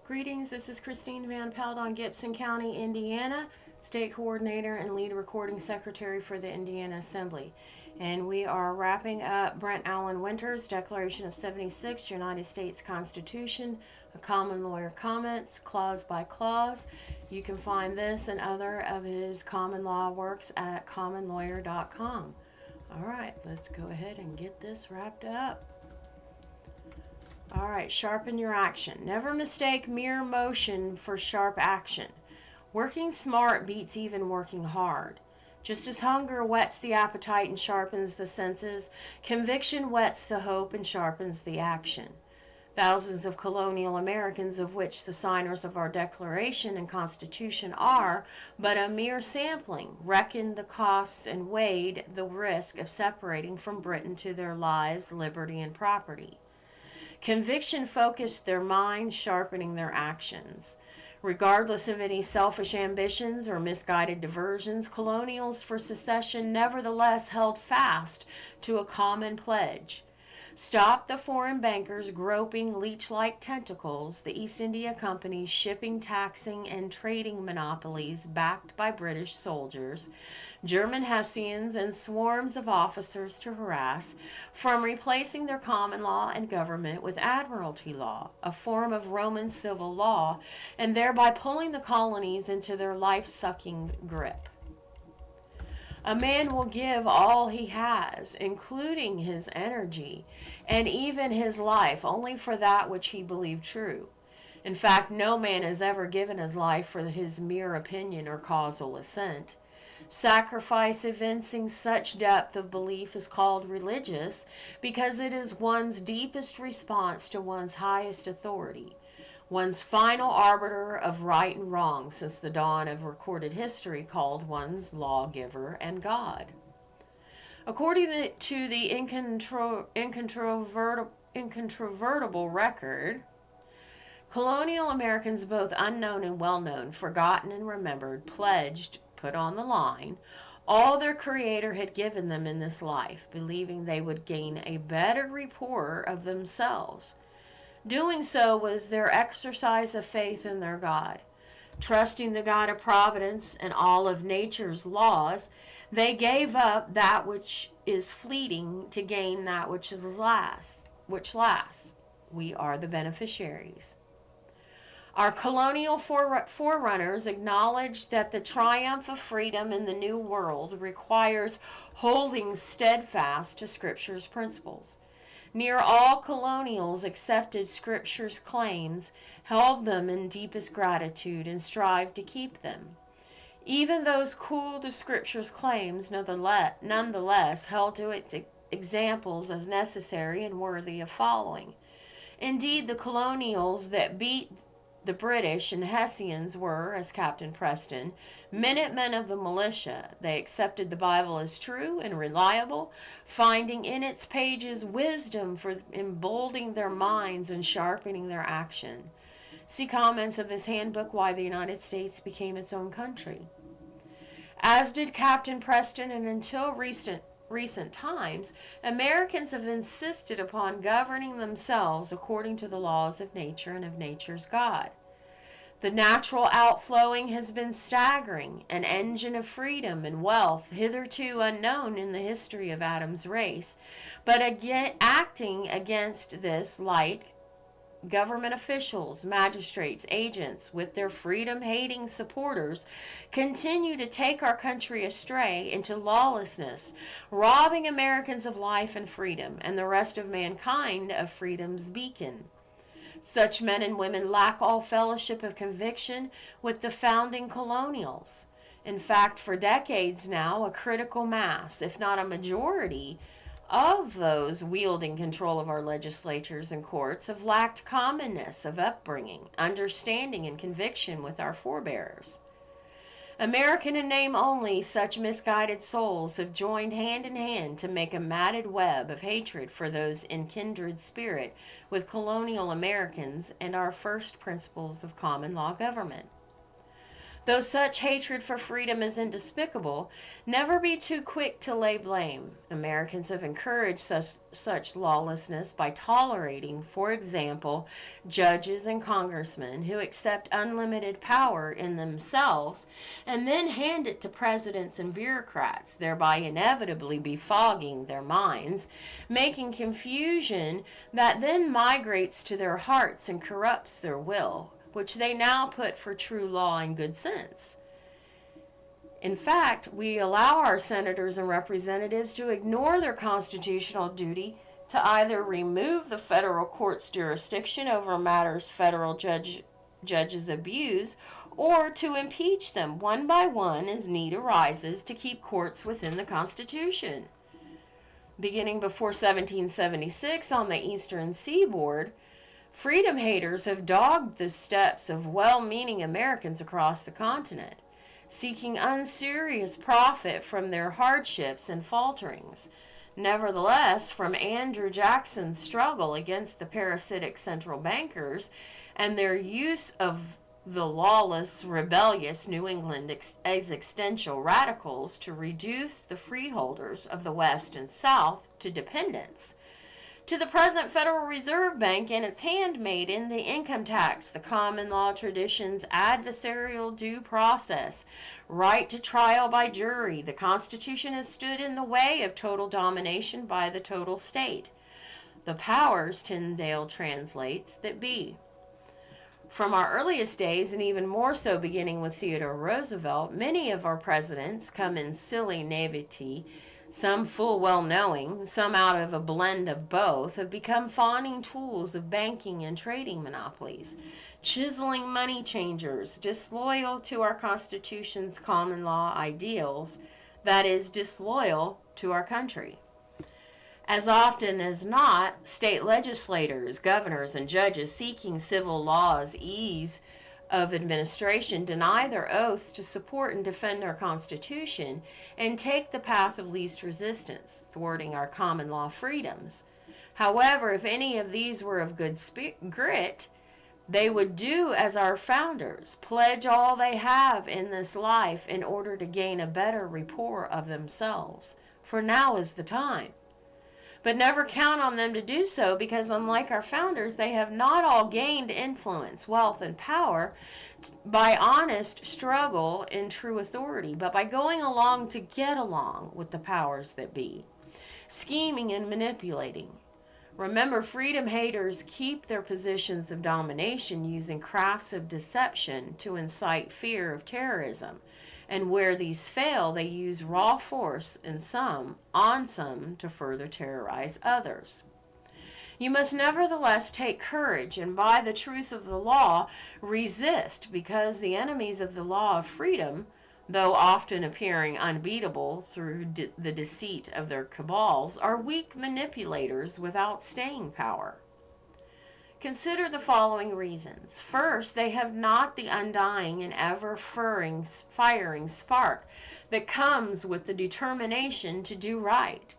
Greetings, this is Christine Van Pelt on Gibson County, Indiana, State Coordinator and Lead Recording Secretary for the Indiana Assembly. And we are wrapping up Brent Allen Winter's Declaration of 76, United States Constitution, a common lawyer comments, clause by clause. You can find this and other of his common law works at commonlawyer.com. All right, let's go ahead and get this wrapped up. All right, sharpen your action. Never mistake mere motion for sharp action. Working smart beats even working hard. Just as hunger whets the appetite and sharpens the senses, conviction whets the hope and sharpens the action. Thousands of colonial Americans, of which the signers of our Declaration and Constitution are but a mere sampling, reckoned the costs and weighed the risk of separating from Britain to their lives, liberty, and property. Conviction focused their minds, sharpening their actions. Regardless of any selfish ambitions or misguided diversions, colonials for secession nevertheless held fast to a common pledge. Stop the foreign bankers groping leech-like tentacles, the East India Company's shipping, taxing, and trading monopolies backed by British soldiers, German Hessians, and swarms of officers to harass, from replacing their common law and government with admiralty law, a form of Roman civil law, and thereby pulling the colonies into their life-sucking grip. A man will give all he has, including his energy, and even his life, only for that which he believed true. In fact, no man has ever given his life for his mere opinion or causal assent. Sacrifice evincing such depth of belief is called religious because it is one's deepest response to one's highest authority, one's final arbiter of right and wrong since the dawn of recorded history, called one's lawgiver and God. According to the incontrovertible record, colonial Americans, both unknown and well-known, forgotten and remembered, pledged, put on the line, all their Creator had given them in this life, believing they would gain a better rapport of themselves. Doing so was their exercise of faith in their God. Trusting the God of providence and all of nature's laws, they gave up that which is fleeting to gain that which lasts. We are the beneficiaries. Our colonial forerunners acknowledged that the triumph of freedom in the New World requires holding steadfast to Scripture's principles. Near all colonials accepted Scripture's claims, held them in deepest gratitude, and strived to keep them. Even those cool to Scripture's claims nonetheless held to its examples as necessary and worthy of following. Indeed, the colonials that beat the British and Hessians were, as Captain Preston, minutemen of the militia. They accepted the Bible as true and reliable, finding in its pages wisdom for emboldening their minds and sharpening their action. See comments of this handbook, Why the United States Became Its Own Country. As did Captain Preston, and until recent times, Americans have insisted upon governing themselves according to the laws of nature and of nature's God. The natural outflowing has been staggering, an engine of freedom and wealth hitherto unknown in the history of Adam's race, but again, acting against this light, government officials, magistrates, agents, with their freedom-hating supporters, continue to take our country astray into lawlessness, robbing Americans of life and freedom, and the rest of mankind of freedom's beacon. Such men and women lack all fellowship of conviction with the founding colonials. In fact, for decades now, a critical mass, if not a majority, of those wielding control of our legislatures and courts have lacked commonness of upbringing, understanding, and conviction with our forebears. American in name only, such misguided souls have joined hand in hand to make a matted web of hatred for those in kindred spirit with colonial Americans and our first principles of common law government. Though such hatred for freedom is despicable, never be too quick to lay blame. Americans have encouraged such lawlessness by tolerating, for example, judges and congressmen who accept unlimited power in themselves and then hand it to presidents and bureaucrats, thereby inevitably befogging their minds, making confusion that then migrates to their hearts and corrupts their will, which they now put for true law and good sense. In fact, we allow our senators and representatives to ignore their constitutional duty to either remove the federal court's jurisdiction over matters federal judges abuse, or to impeach them one by one as need arises to keep courts within the Constitution. Beginning before 1776 on the eastern seaboard, freedom haters have dogged the steps of well-meaning Americans across the continent, seeking unserious profit from their hardships and falterings. Nevertheless, from Andrew Jackson's struggle against the parasitic central bankers and their use of the lawless, rebellious New England existential radicals to reduce the freeholders of the West and South to dependents, to the present Federal Reserve Bank and its handmaiden, the income tax, the common law traditions, adversarial due process, right to trial by jury, the Constitution has stood in the way of total domination by the total state. The powers, Tyndale translates, that be. From our earliest days, and even more so beginning with Theodore Roosevelt, many of our presidents come in silly naivety, some full well knowing, some out of a blend of both, have become fawning tools of banking and trading monopolies, chiseling money changers, disloyal to our Constitution's common law ideals, that is, disloyal to our country. As often as not, state legislators, governors, and judges seeking civil law's ease of administration deny their oaths to support and defend our Constitution and take the path of least resistance, thwarting our common law freedoms. However, if any of these were of good grit, they would do as our founders, pledge all they have in this life in order to gain a better rapport of themselves, for now is the time. But never count on them to do so, because unlike our founders, they have not all gained influence, wealth, and power by honest struggle in true authority, but by going along to get along with the powers that be, scheming and manipulating. Remember, freedom haters keep their positions of domination using crafts of deception to incite fear of terrorism. And where these fail, they use raw force on some to further terrorize others. You must nevertheless take courage and by the truth of the law resist, because the enemies of the law of freedom, though often appearing unbeatable through the deceit of their cabals, are weak manipulators without staying power. Consider the following reasons. First, they have not the undying and ever-firing spark that comes with the determination to do right.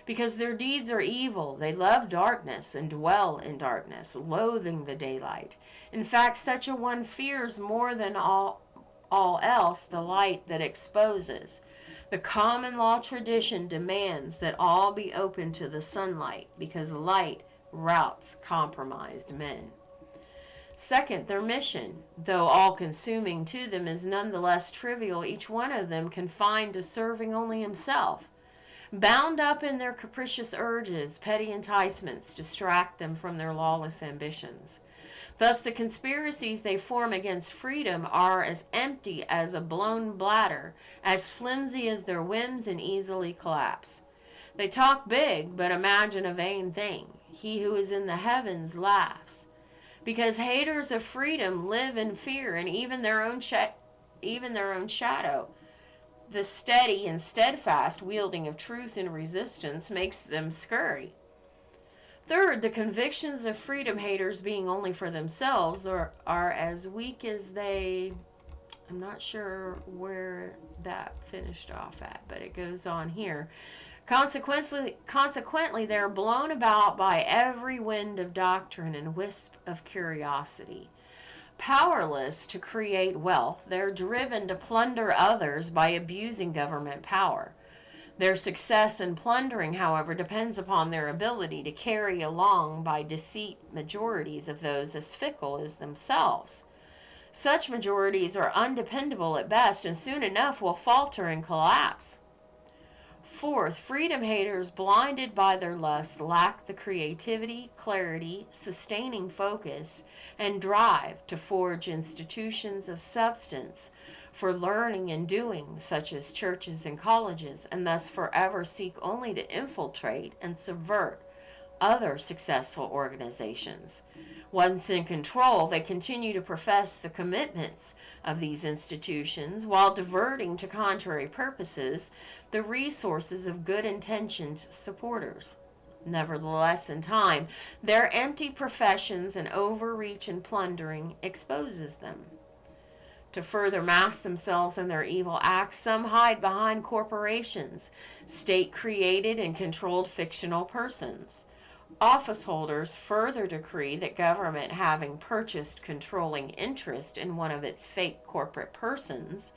Because their deeds are evil, they love darkness and dwell in darkness, loathing the daylight. In fact, such a one fears more than all else the light that exposes. The common law tradition demands that all be open to the sunlight, because light routs compromised men. Second, their mission, though all-consuming to them, is nonetheless trivial, each one of them confined to serving only himself. Bound up in their capricious urges, petty enticements distract them from their lawless ambitions. Thus, the conspiracies they form against freedom are as empty as a blown bladder, as flimsy as their whims, and easily collapse. They talk big, but imagine a vain thing. He who is in the heavens laughs. Because haters of freedom live in fear, and even their own shadow. The steady and steadfast wielding of truth and resistance makes them scurry. Third, the convictions of freedom haters being only for themselves are as weak as they... I'm not sure where that finished off at, but it goes on here. Consequently, they are blown about by every wind of doctrine and wisp of curiosity. Powerless to create wealth, they're driven to plunder others by abusing government power. Their success in plundering, however, depends upon their ability to carry along by deceit majorities of those as fickle as themselves. Such majorities are undependable at best and soon enough will falter and collapse. Fourth, freedom haters blinded by their lust lack the creativity, clarity, sustaining focus, and drive to forge institutions of substance for learning and doing, such as churches and colleges, and thus forever seek only to infiltrate and subvert other successful organizations. Once in control, they continue to profess the commitments of these institutions while diverting to contrary purposes the resources of good-intentioned supporters. Nevertheless, in time, their empty professions and overreach and plundering exposes them. To further mask themselves in their evil acts, some hide behind corporations, state-created and controlled fictional persons. Office holders further decree that government, having purchased controlling interest in one of its fake corporate persons,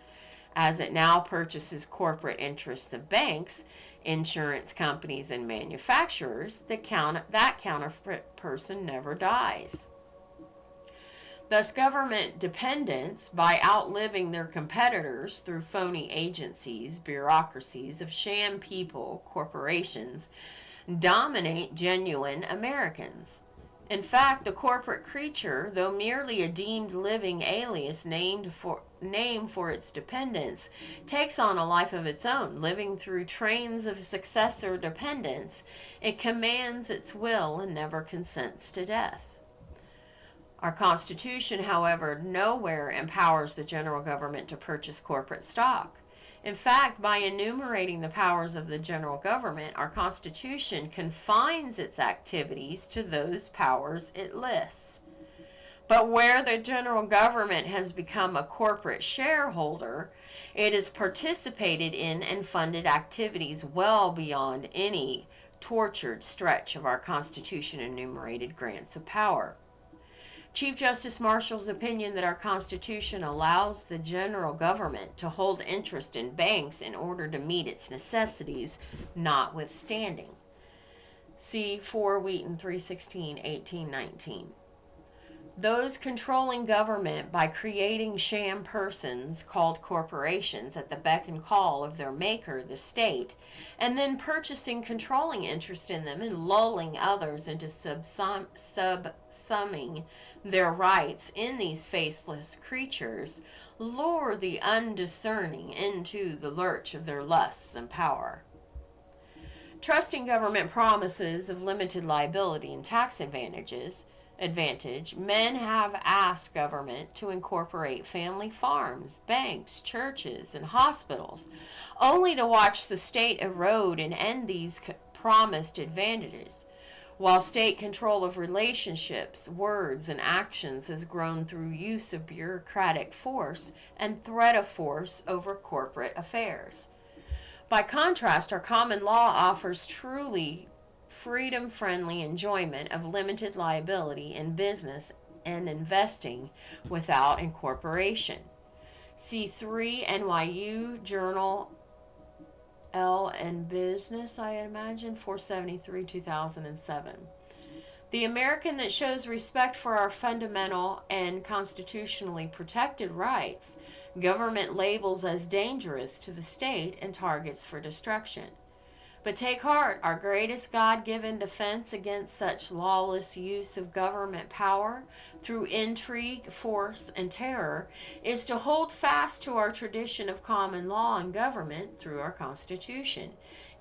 as it now purchases corporate interests of banks, insurance companies, and manufacturers, that counterfeit person never dies. Thus, government dependents, by outliving their competitors through phony agencies, bureaucracies of sham people, corporations, dominate genuine Americans. In fact, the corporate creature, though merely a deemed living alias name for its dependents, takes on a life of its own. Living through trains of successor dependents, it commands its will and never consents to death. Our Constitution, however, nowhere empowers the general government to purchase corporate stock. In fact, by enumerating the powers of the general government, our Constitution confines its activities to those powers it lists. But where the general government has become a corporate shareholder, it has participated in and funded activities well beyond any tortured stretch of our Constitution enumerated grants of power. Chief Justice Marshall's opinion that our Constitution allows the general government to hold interest in banks in order to meet its necessities, notwithstanding. See 4 Wheaton 316, 1819. Those controlling government by creating sham persons called corporations at the beck and call of their maker, the state, and then purchasing controlling interest in them and lulling others into subsuming their rights in these faceless creatures, lure the undiscerning into the lurch of their lusts and power. Trusting government promises of limited liability and tax advantage, men have asked government to incorporate family farms, banks, churches, and hospitals, only to watch the state erode and end these promised advantages, while state control of relationships, words, and actions has grown through use of bureaucratic force and threat of force over corporate affairs. By contrast, our common law offers truly freedom-friendly enjoyment of limited liability in business and investing without incorporation. See 3 NYU Journal L and Business, I imagine, 473, 2007. The American that shows respect for our fundamental and constitutionally protected rights, government labels as dangerous to the state and targets for destruction. But take heart, our greatest God-given defense against such lawless use of government power through intrigue, force, and terror is to hold fast to our tradition of common law and government through our Constitution,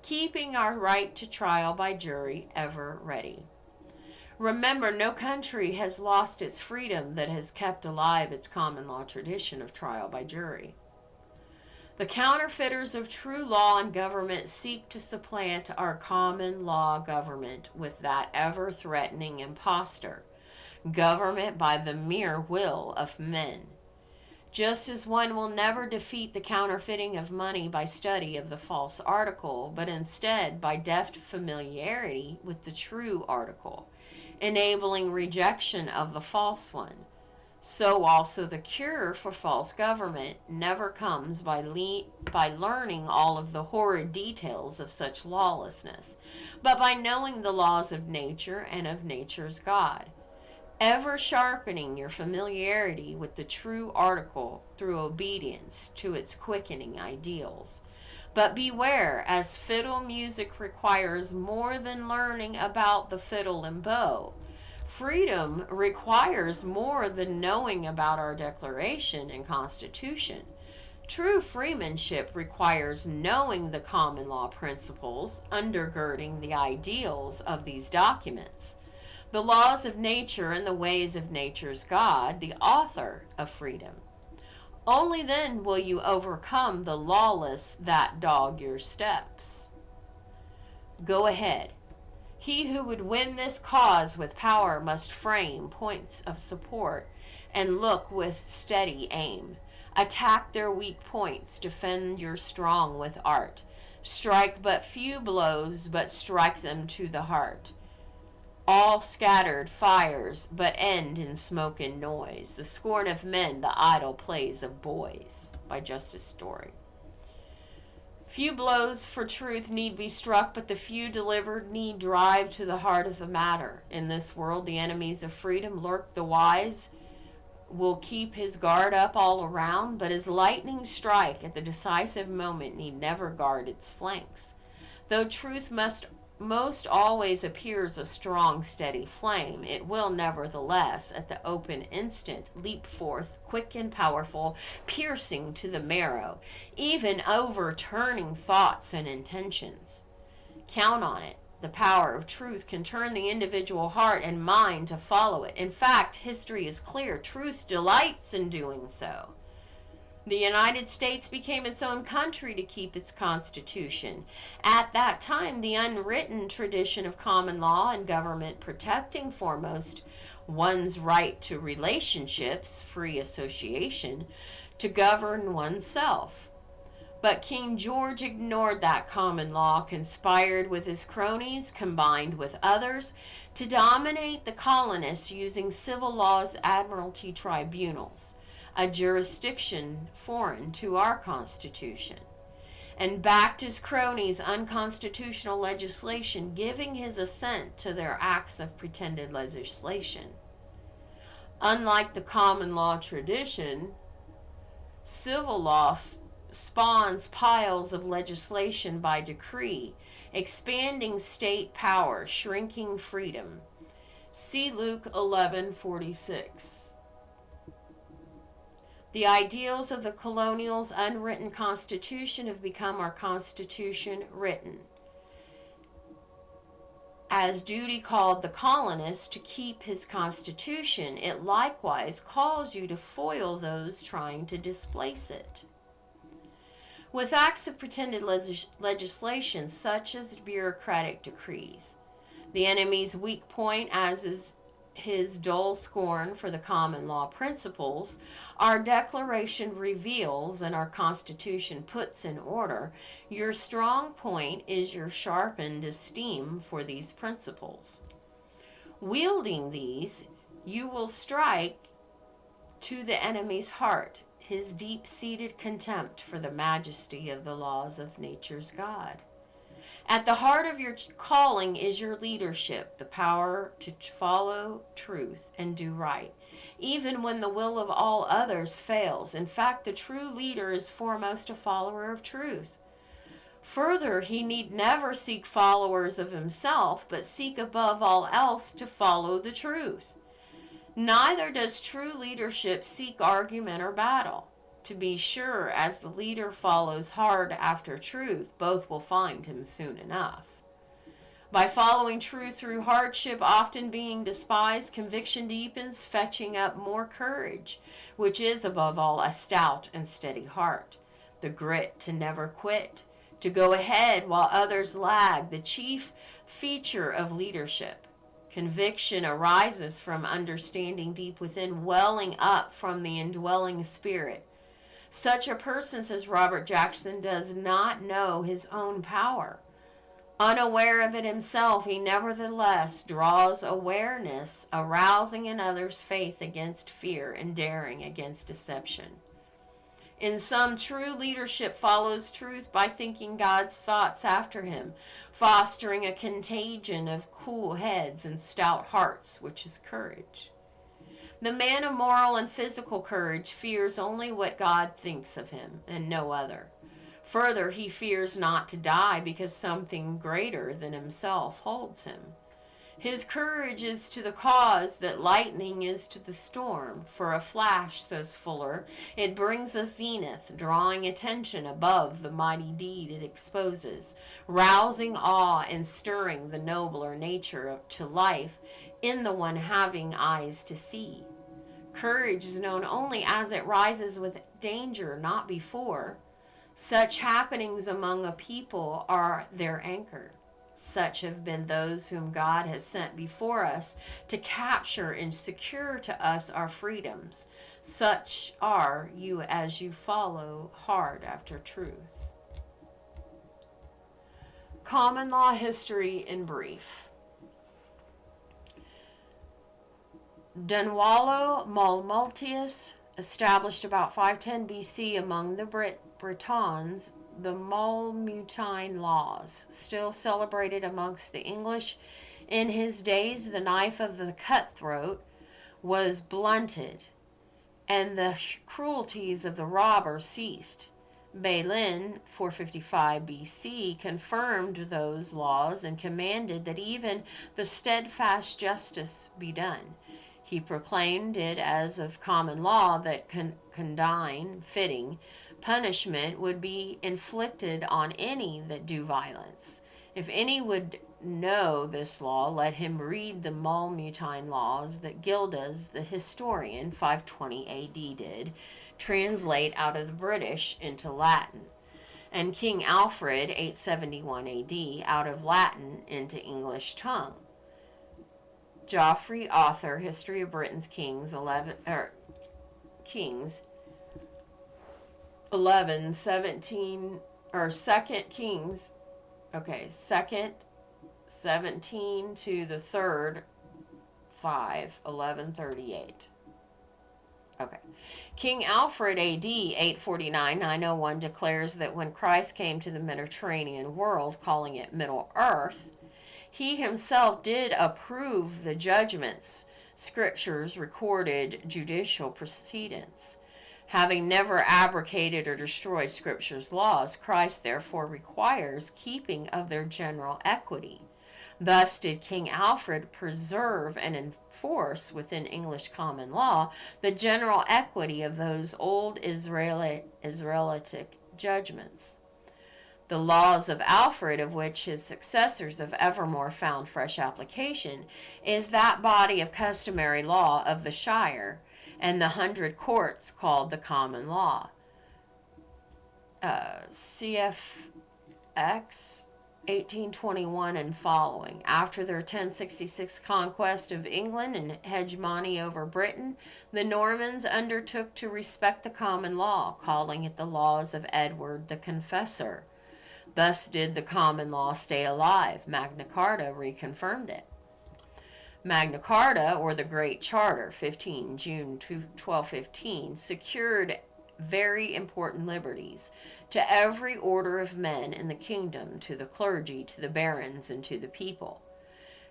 keeping our right to trial by jury ever ready. Remember, no country has lost its freedom that has kept alive its common law tradition of trial by jury. The counterfeiters of true law and government seek to supplant our common law government with that ever-threatening impostor, government by the mere will of men. Just as one will never defeat the counterfeiting of money by study of the false article, but instead by deft familiarity with the true article, enabling rejection of the false one, So also the cure for false government never comes by learning all of the horrid details of such lawlessness, but by knowing the laws of nature and of nature's God, ever sharpening your familiarity with the true article through obedience to its quickening ideals. But beware, as fiddle music requires more than learning about the fiddle and bow. Freedom requires more than knowing about our Declaration and Constitution. True freemanship requires knowing the common law principles undergirding the ideals of these documents, the laws of nature and the ways of nature's God, the author of freedom. Only then will you overcome the lawless that dog your steps. Go ahead. He who would win this cause with power must frame points of support and look with steady aim. Attack their weak points, defend your strong with art. Strike but few blows, but strike them to the heart. All scattered fires, but end in smoke and noise. The scorn of men, the idle plays of boys. By Justice Story. Few blows for truth need be struck, but the few delivered need drive to the heart of the matter. In this world, the enemies of freedom lurk. The wise will keep his guard up all around, but his lightning strike at the decisive moment need never guard its flanks. Though truth most always appears a strong, steady flame, it will nevertheless, at the open instant, leap forth, quick and powerful, piercing to the marrow, even overturning thoughts and intentions. Count on it. The power of truth can turn the individual heart and mind to follow it. In fact, history is clear. Truth delights in doing so. The United States became its own country to keep its Constitution. At that time, the unwritten tradition of common law and government protecting foremost one's right to relationships, free association, to govern oneself. But King George ignored that common law, conspired with his cronies, combined with others, to dominate the colonists using civil law's admiralty tribunals, a jurisdiction foreign to our Constitution, and backed his cronies' unconstitutional legislation, giving his assent to their acts of pretended legislation. Unlike the common law tradition, civil law spawns piles of legislation by decree, expanding state power, shrinking freedom. See Luke 11:46. The ideals of the colonials' unwritten constitution have become our constitution written. As duty called the colonist to keep his constitution, it likewise calls you to foil those trying to displace it. With acts of pretended legislation, such as bureaucratic decrees, the enemy's weak point, as is his dull scorn for the common law principles, our Declaration reveals and our Constitution puts in order. Your strong point is your sharpened esteem for these principles. Wielding these, you will strike to the enemy's heart his deep-seated contempt for the majesty of the laws of nature's God. At the heart of your calling is your leadership, the power to follow truth and do right, even when the will of all others fails. In fact, the true leader is foremost a follower of truth. Further, he need never seek followers of himself, but seek above all else to follow the truth. Neither does true leadership seek argument or battle. To be sure, as the leader follows hard after truth, both will find him soon enough. By following truth through hardship, often being despised, conviction deepens, fetching up more courage, which is above all a stout and steady heart, the grit to never quit, to go ahead while others lag, the chief feature of leadership. Conviction arises from understanding deep within, welling up from the indwelling spirit. Such a person, says Robert Jackson, does not know his own power. Unaware of it himself, he nevertheless draws awareness, arousing in others faith against fear and daring against deception. In sum, true leadership follows truth by thinking God's thoughts after him, fostering a contagion of cool heads and stout hearts, which is courage. The man of moral and physical courage fears only what God thinks of him, and no other. Further, he fears not to die because something greater than himself holds him. His courage is to the cause that lightning is to the storm. For a flash, says Fuller, it brings a zenith, drawing attention above the mighty deed it exposes, rousing awe and stirring the nobler nature to life in the one having eyes to see. Courage is known only as it rises with danger, not before. Such happenings among a people are their anchor. Such have been those whom God has sent before us to capture and secure to us our freedoms. Such are you as you follow hard after truth. Common law history in brief. Dunwallo Malmultius established about 510 BC among the Britons the Maulmutine laws, still celebrated amongst the English. In his days, the knife of the cutthroat was blunted, and the cruelties of the robber ceased. Balin, 455 BC, confirmed those laws and commanded that even the steadfast justice be done. He proclaimed it as of common law that condign, fitting, punishment would be inflicted on any that do violence. If any would know this law, let him read the Maulmutine laws that Gildas, the historian, 520 A.D. did translate out of the British into Latin, and King Alfred, 871 A.D., out of Latin into English tongue. Geoffrey, author, History of Britain's Kings, 11, 17, or 2 Kings, 2nd, 17 to the 3rd, 5, 1138. Okay. King Alfred A.D. 849-901 declares that when Christ came to the Mediterranean world, calling it Middle Earth, he himself did approve the judgments, scriptures recorded judicial precedents. Having never abrogated or destroyed Scripture's laws, Christ therefore requires keeping of their general equity. Thus did King Alfred preserve and enforce within English common law the general equity of those old Israelitic judgments. The laws of Alfred, of which his successors have evermore found fresh application, is that body of customary law of the shire, and the 100 courts called the common law. CFX 1821 and following. After their 1066 conquest of England and hegemony over Britain, the Normans undertook to respect the common law, calling it the laws of Edward the Confessor. Thus did the common law stay alive. Magna Carta reconfirmed it. Magna Carta, or the Great Charter, 15 June 1215, secured very important liberties to every order of men in the kingdom, to the clergy, to the barons, and to the people.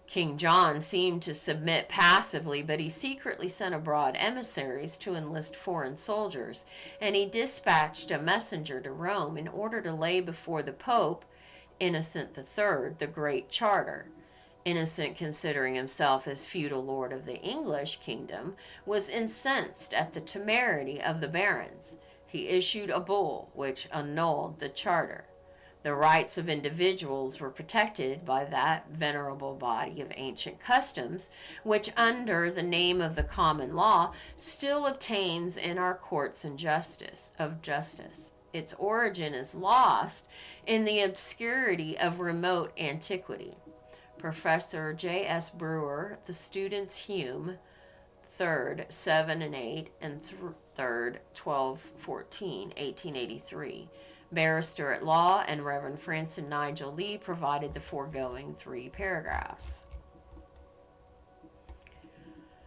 King John seemed to submit passively, but he secretly sent abroad emissaries to enlist foreign soldiers, and he dispatched a messenger to Rome in order to lay before the Pope, Innocent III, the Great Charter. Innocent, considering himself as feudal lord of the English kingdom, was incensed at the temerity of the barons. He issued a bull which annulled the charter. The rights of individuals were protected by that venerable body of ancient customs, which under the name of the common law still obtains in our courts of justice. Its origin is lost in the obscurity of remote antiquity. Professor J.S. Brewer, The Students' Hume, 3rd, 7 and 8, and 3rd, 12, 14, 1883, Barrister at Law and Reverend Francis Nigel Lee provided the foregoing 3 paragraphs.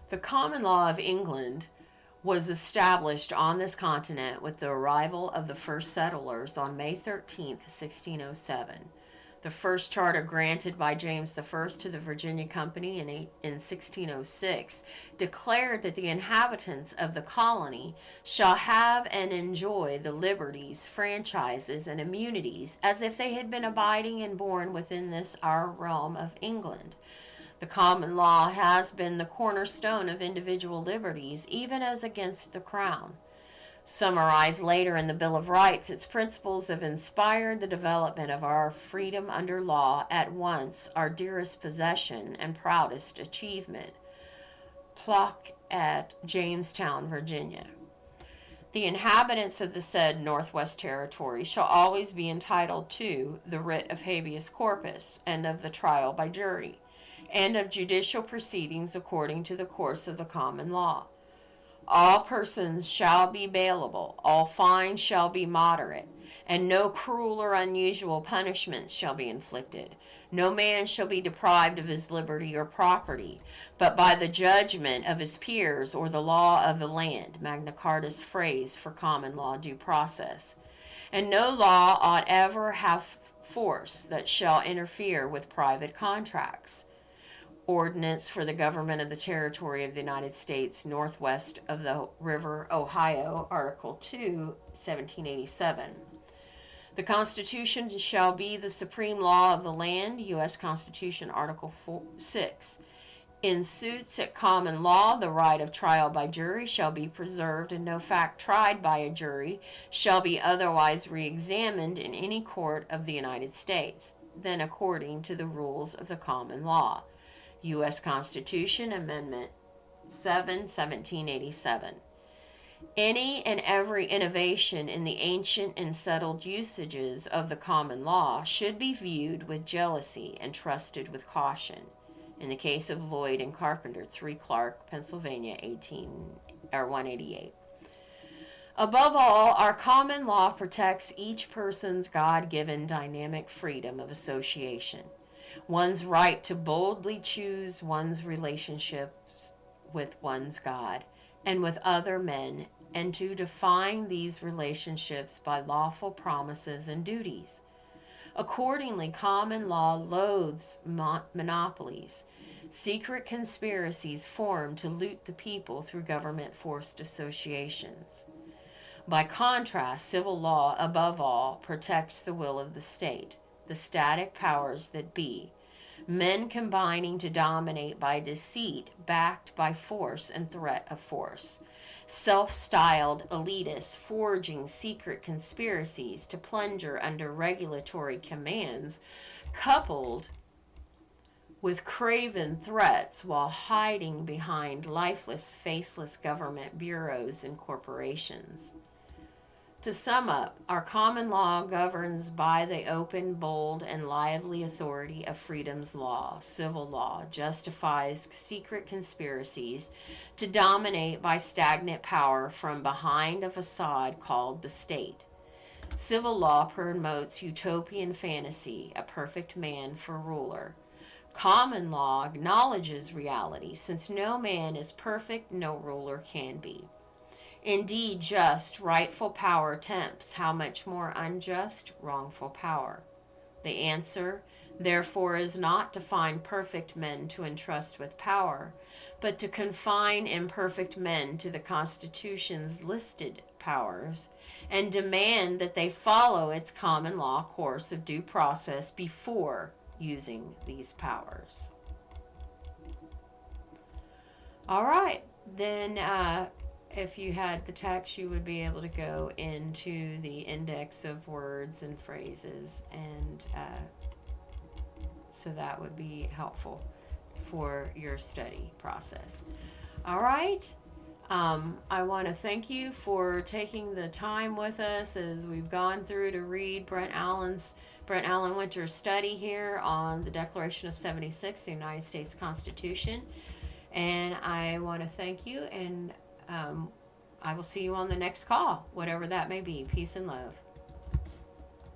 The common law of England was established on this continent with the arrival of the first settlers on May 13, 1607. The first charter granted by James I to the Virginia Company in 1606 declared that the inhabitants of the colony shall have and enjoy the liberties, franchises, and immunities as if they had been abiding and born within this our realm of England. The common law has been the cornerstone of individual liberties, even as against the crown. Summarized later in the Bill of Rights, its principles have inspired the development of our freedom under law, at once our dearest possession and proudest achievement. Plock at Jamestown, Virginia. The inhabitants of the said Northwest Territory shall always be entitled to the writ of habeas corpus, and of the trial by jury, and of judicial proceedings according to the course of the common law. All persons shall be bailable, all fines shall be moderate, and no cruel or unusual punishments shall be inflicted. No man shall be deprived of his liberty or property, but by the judgment of his peers or the law of the land, Magna Carta's phrase for common law due process. And no law ought ever have force that shall interfere with private contracts. Ordinance for the government of the territory of the United States northwest of the river Ohio, Article 2, 1787. The Constitution shall be the supreme law of the land, U.S. Constitution, Article 6. In suits at common law, the right of trial by jury shall be preserved, and no fact tried by a jury shall be otherwise re-examined in any court of the United States than according to the rules of the common law. U.S. Constitution, Amendment 7, 1787. Any and every innovation in the ancient and settled usages of the common law should be viewed with jealousy and trusted with caution. In the case of Lloyd and Carpenter, 3 Clark, Pennsylvania, 188. Above all, our common law protects each person's God-given dynamic freedom of association, one's right to boldly choose one's relationships with one's God and with other men, and to define these relationships by lawful promises and duties. Accordingly, common law loathes monopolies, secret conspiracies formed to loot the people through government-forced associations. By contrast, civil law, above all, protects the will of the state, the static powers that be, men combining to dominate by deceit, backed by force and threat of force, self-styled elitists forging secret conspiracies to plunder under regulatory commands, coupled with craven threats while hiding behind lifeless, faceless government bureaus and corporations. To sum up, our common law governs by the open, bold, and lively authority of freedom's law. Civil law justifies secret conspiracies to dominate by stagnant power from behind a facade called the state. Civil law promotes utopian fantasy, a perfect man for ruler. Common law acknowledges reality. Since no man is perfect, no ruler can be. Indeed, just, rightful power tempts, how much more unjust, wrongful power? The answer, therefore, is not to find perfect men to entrust with power, but to confine imperfect men to the Constitution's listed powers, and demand that they follow its common law course of due process before using these powers. All right, then if you had the text, you would be able to go into the index of words and phrases, and so that would be helpful for your study process. All right. I want to thank you for taking the time with us as we've gone through to read Brent Allen Winter's study here on the Declaration of 76, the United States Constitution. And I want to thank you, and I will see you on the next call, whatever that may be. Peace and love.